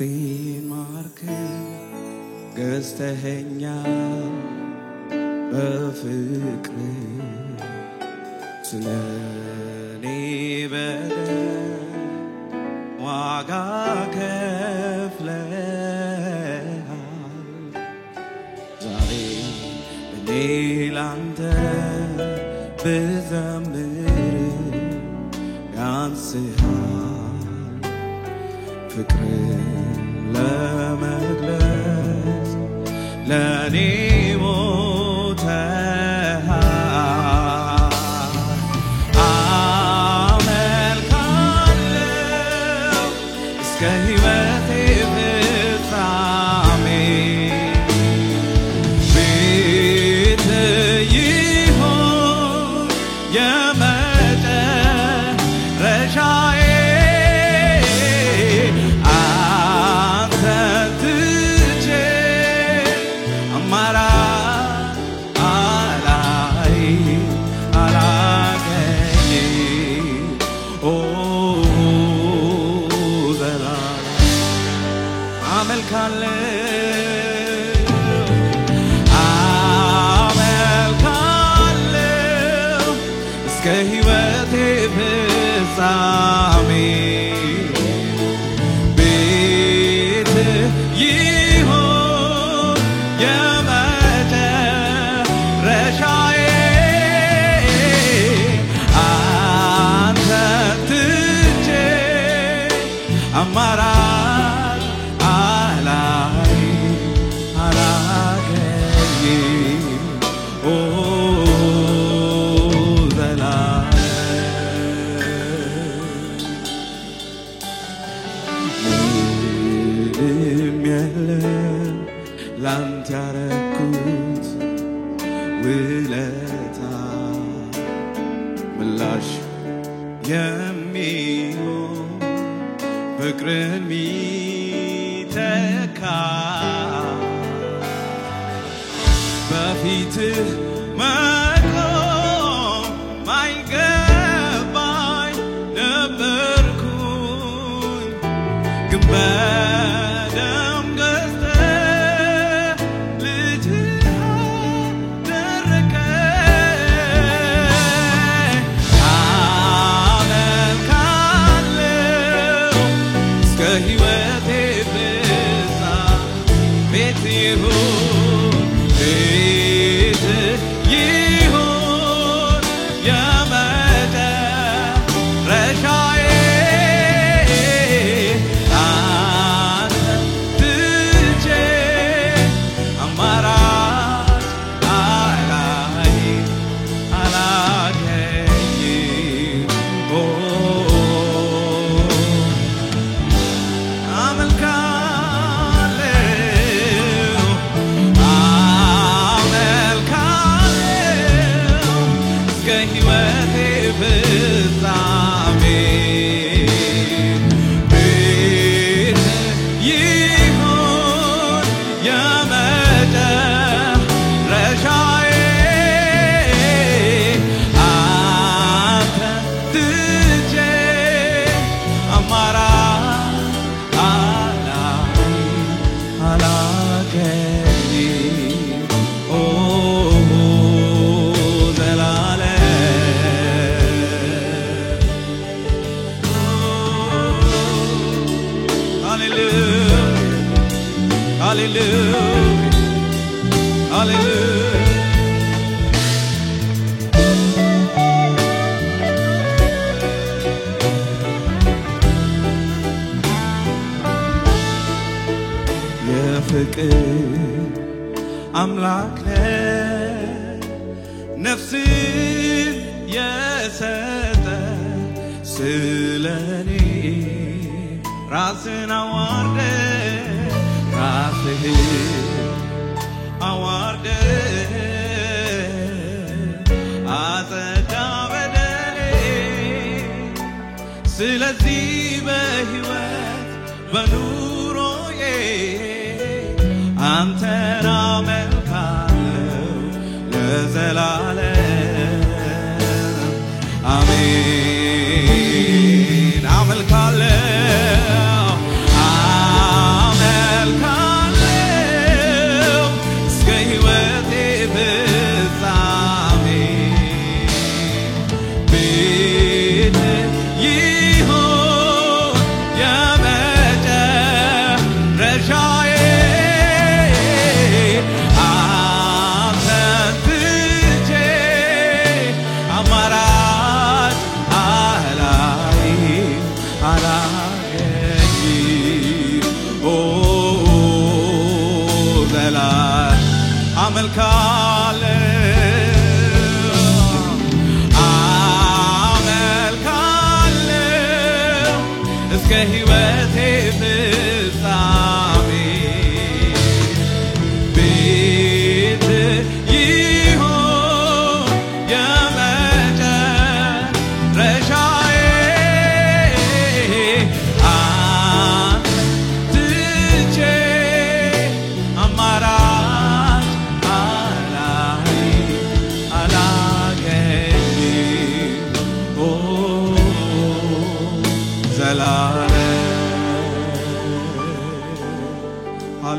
ነፍሴን ማርከህ ገዝተኸኛል በፍቅርህ ስለኔ በደል ዋጋ ከፍለሃል። ዛሬ እኔ ላንተ ብዘምር ያንስሃል ፍቅርን ለመግለጽ ለኔ ሞተሃል። አመልካለሁ እስከ ሕይወቴ ፍጻሜ ቤት ይሆን የመጨረሻዬ አመልካለሁ እስከ ሕይወቴ ፍጻሜ ቤት ይሆን የመጨረሻዬ አንተን ትቼ አማራጭ ላንተ ያረኩት ውለታ ምላሽ የሚሆን ፍቅርን ሚተካ በፊትህ መቆም ማይገባኝ ነበርኩኝ ግን በደም ገዝተህ ልጅህ አደረከኝ። አመልካለሁ እስከ ሕይወቴ ፍጻሜ ቤት ይሁን ቤት ይሁን የመጨረሻዬ አንተን ትቼ አማራጭ አላገኝም። አመልካለሁ እስከ ሕይወቴ ፍጻሜ ቤት ይሁን የመጨረሻዬ አንተን ትቼ አማራጭ አላገኝም። Hallelujah, hallelujah. የፍቅር አምላክ ነፍስን የሰጠ ስለኔ ራስን አዋርደ አዋርደ አጸዳ በደሌ ስለዚህ በሕይወት በኑሮዬ አንተን አመልካለሁ ለዘላለም አሜን። አመልካለሁ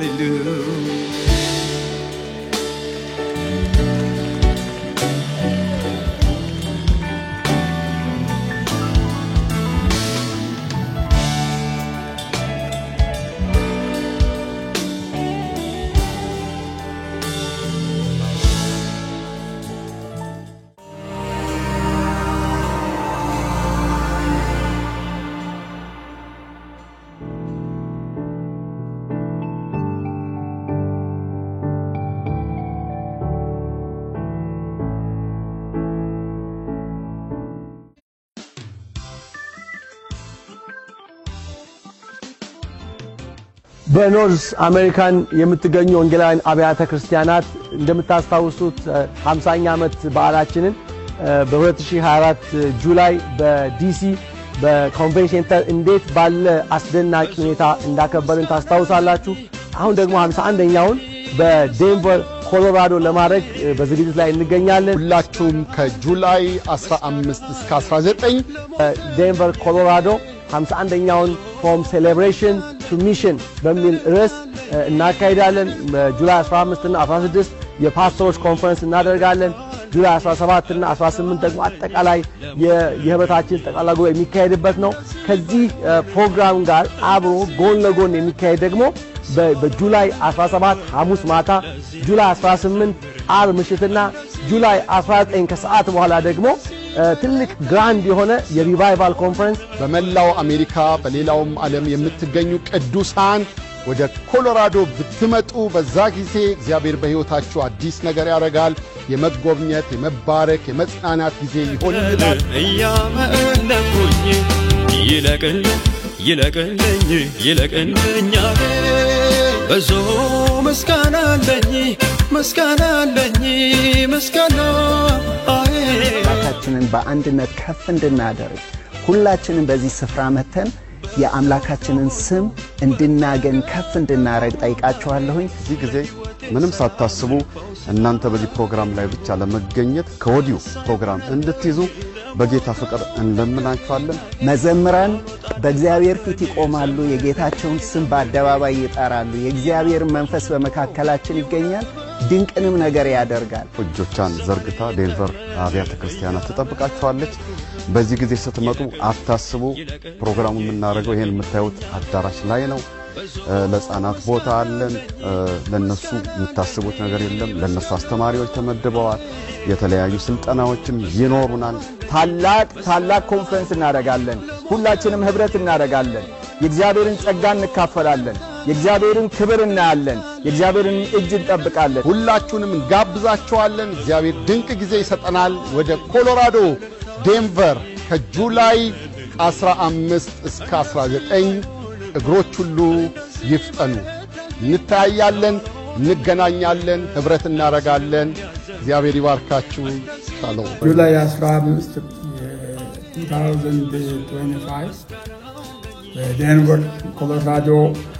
hallelujah. በኖርዝ አሜሪካን የምትገኙ ወንጌላውያን አብያተ ክርስቲያናት እንደምታስታውሱት 50ኛ ዓመት በዓላችንን በ2024 ጁላይ በዲሲ በኮንቬንሽን ሴንተር እንዴት ባለ አስደናቂ ሁኔታ እንዳከበርን ታስታውሳላችሁ። አሁን ደግሞ 51ኛውን በዴንቨር ኮሎራዶ ለማድረግ በዝግጅት ላይ እንገኛለን። ሁላችሁም ከጁላይ 15 እስከ 19 ዴንቨር ኮሎራዶ 51ኛውን from celebration to mission በሚል ርዕስ እናካሂዳለን። ጁላይ 15 እና 16 የፓስተሮች ኮንፈረንስ እናደርጋለን። ጁላይ 17 እና 18 ደግሞ አጠቃላይ የህብረታችን ጠቅላላ ጉባኤ የሚካሄድበት ነው። ከዚህ ፕሮግራም ጋር አብሮ ጎን ለጎን የሚካሄድ ደግሞ በጁላይ 17 ሐሙስ ማታ፣ ጁላይ 18 ዓርብ ምሽትና ጁላይ 19 ከሰዓት በኋላ ደግሞ ትልቅ ግራንድ የሆነ የሪቫይቫል ኮንፈረንስ በመላው አሜሪካ በሌላውም ዓለም የምትገኙ ቅዱሳን ወደ ኮሎራዶ ብትመጡ በዛ ጊዜ እግዚአብሔር በሕይወታችሁ አዲስ ነገር ያደርጋል። የመጎብኘት የመባረክ የመጽናናት ጊዜ ይሆንልናል። እያመለኩኝ ይለቅልኝ ብዙ ምስጋና አለኝ አምላካችንን በአንድነት ከፍ እንድናደርግ ሁላችንም በዚህ ስፍራ መተን የአምላካችንን ስም እንድናገን ከፍ እንድናረግ ጠይቃችኋለሁኝ። እዚህ ጊዜ ምንም ሳታስቡ እናንተ በዚህ ፕሮግራም ላይ ብቻ ለመገኘት ከወዲሁ ፕሮግራም እንድትይዙ በጌታ ፍቅር እንለምናችኋለን። መዘምራን በእግዚአብሔር ፊት ይቆማሉ፣ የጌታቸውን ስም በአደባባይ ይጠራሉ። የእግዚአብሔር መንፈስ በመካከላችን ይገኛል፣ ድንቅንም ነገር ያደርጋል። እጆቿን ዘርግታ ዴንቨር አብያተ ክርስቲያናት ተጠብቃችኋለች። በዚህ ጊዜ ስትመጡ አታስቡ። ፕሮግራሙ የምናደርገው ይሄን የምታዩት አዳራሽ ላይ ነው። ለጻናት ቦታ አለን። ለነሱ የምታስቡት ነገር የለም። ለነሱ አስተማሪዎች ተመድበዋል። የተለያዩ ስልጠናዎችም ይኖሩናል። ታላቅ ኮንፈረንስ እናደርጋለን። ሁላችንም ህብረት እናደርጋለን። የእግዚአብሔርን ጸጋ እንካፈላለን። የእግዚአብሔርን ክብር እናያለን። የእግዚአብሔርን እጅ እንጠብቃለን። ሁላችሁንም እንጋብዛችኋለን። እግዚአብሔር ድንቅ ጊዜ ይሰጠናል። ወደ ኮሎራዶ ዴንቨር ከጁላይ 15 እስከ 19 እግሮች ሁሉ ይፍጠኑ። እንታያለን፣ እንገናኛለን፣ ህብረት እናደርጋለን። እግዚአብሔር ይባርካችሁ። ሻሎም። ጁላይ 15 2025 በዴንቨር ኮሎራዶ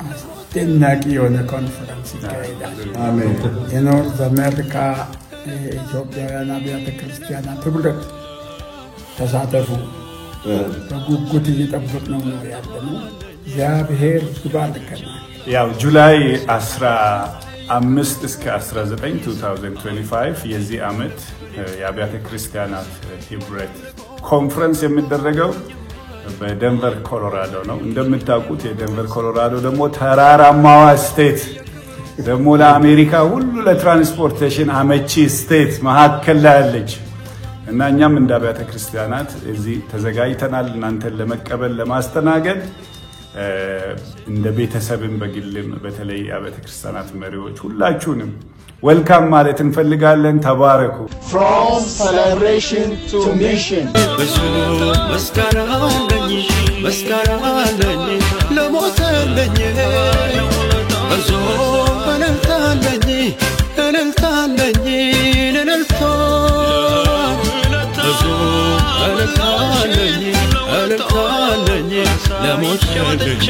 አስደናቂ የሆነ ኮንፈረንስ ይካሄዳል። አሜን። የኖርዝ አሜሪካ የኢትዮጵያውያን አብያተ ክርስቲያናት ህብረት ተሳተፉ። በጉጉት እየጠበቅነው ነው ያለነው። እግዚአብሔር ይባርከናል። ያው ጁላይ 15 እስከ 19 2025 የዚህ ዓመት የአብያተ ክርስቲያናት ህብረት ኮንፈረንስ የሚደረገው በዴንቨር ኮሎራዶ ነው። እንደምታውቁት የዴንቨር ኮሎራዶ ደግሞ ተራራማዋ ስቴት ደግሞ ለአሜሪካ ሁሉ ለትራንስፖርቴሽን አመቺ ስቴት መካከል ላይ ያለች እና እኛም እንደ አብያተ ክርስቲያናት እዚህ ተዘጋጅተናል እናንተን ለመቀበል ለማስተናገድ እንደ ቤተሰብም በግልም በተለይ አብያተ ክርስቲያናት መሪዎች ሁላችሁንም ዌልካም ማለት እንፈልጋለን። ተባረኩ። From celebration to mission ብዙ መስጋና አለኝ ለሞተልኝ ብዙ እልልታለኝ ለሞተልኝ